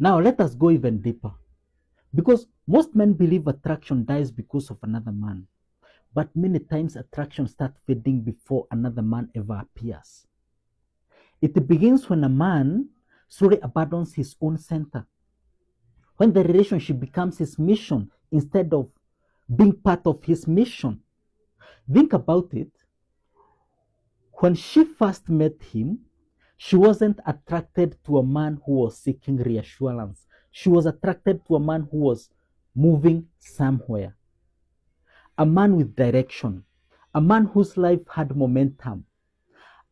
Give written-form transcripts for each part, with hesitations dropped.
Now, let us go even deeper. Because most men believe attraction dies because of another man. But many times attraction starts fading before another man ever appears. It begins when a man slowly abandons his own center, when the relationship becomes his mission instead of being part of his mission. Think about it. When she first met him, she wasn't attracted to a man who was seeking reassurance. She was attracted to a man who was moving somewhere, a man with direction, a man whose life had momentum,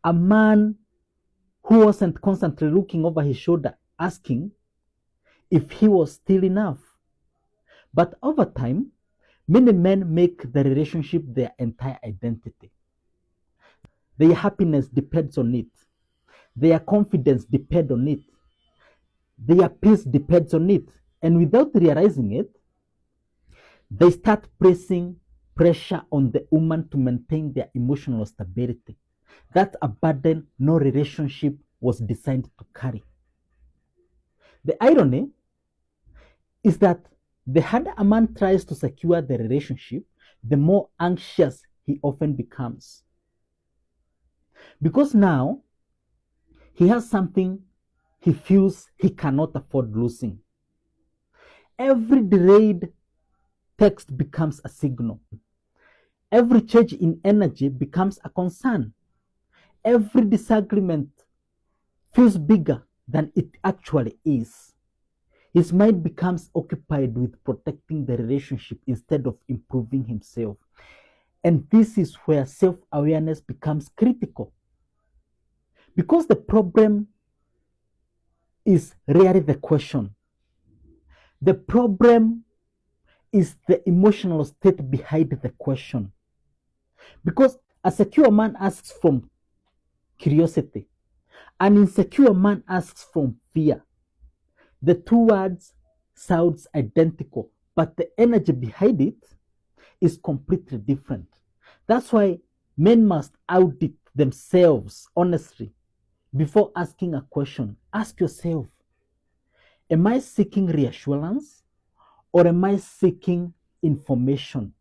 a man who wasn't constantly looking over his shoulder asking if he was still enough. But over time, many men make the relationship their entire identity. Their happiness depends on it. Their confidence depends on it. Their peace depends on it. And without realizing it, they start placing pressure on the woman to maintain their emotional stability. That's a burden no relationship was designed to carry. The irony is that the harder a man tries to secure the relationship, the more anxious he often becomes. Because now he has something he feels he cannot afford losing. Every delayed text becomes a signal. Every change in energy becomes a concern. Every disagreement feels bigger than it actually is. His mind becomes occupied with protecting the relationship instead of improving himself. And this is where self-awareness becomes critical. Because the problem is rarely the question. The problem is the emotional state behind the question. Because a secure man asks from curiosity. An insecure man asks from fear. The two words sounds identical, but the energy behind it is completely different. That's why men must audit themselves honestly before asking a question. Ask yourself, am I seeking reassurance or am I seeking information?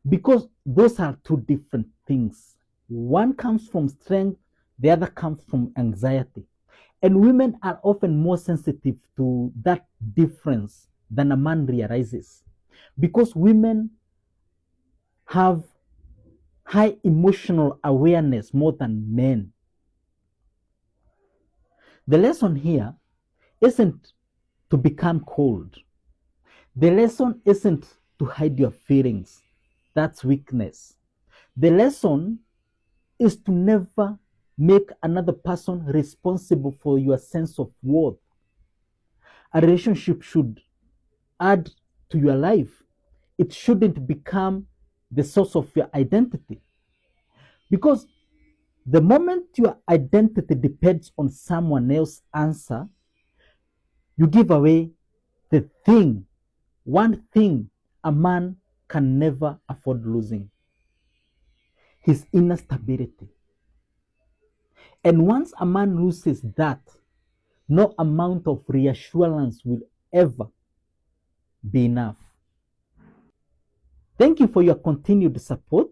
Because those are two different things. One comes from strength, the other comes from anxiety. And women are often more sensitive to that difference than a man realizes. Because women have high emotional awareness more than men. The lesson here isn't to become cold. The lesson isn't to hide your feelings. That's weakness. The lesson is to never make another person responsible for your sense of worth. A relationship should add to your life. It shouldn't become the source of your identity. Because the moment your identity depends on someone else's answer, you give away the thing, one thing a man can never afford losing: his inner stability. And once a man loses that, no amount of reassurance will ever be enough. Thank you for your continued support.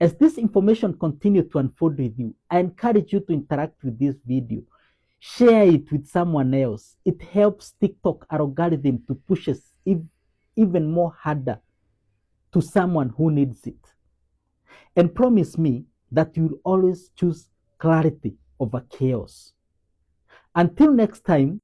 As this information continues to unfold with you, I encourage you to interact with this video. Share it with someone else. It helps TikTok algorithm to push us even more harder to someone who needs it. And promise me that you'll always choose clarity over chaos. Until next time,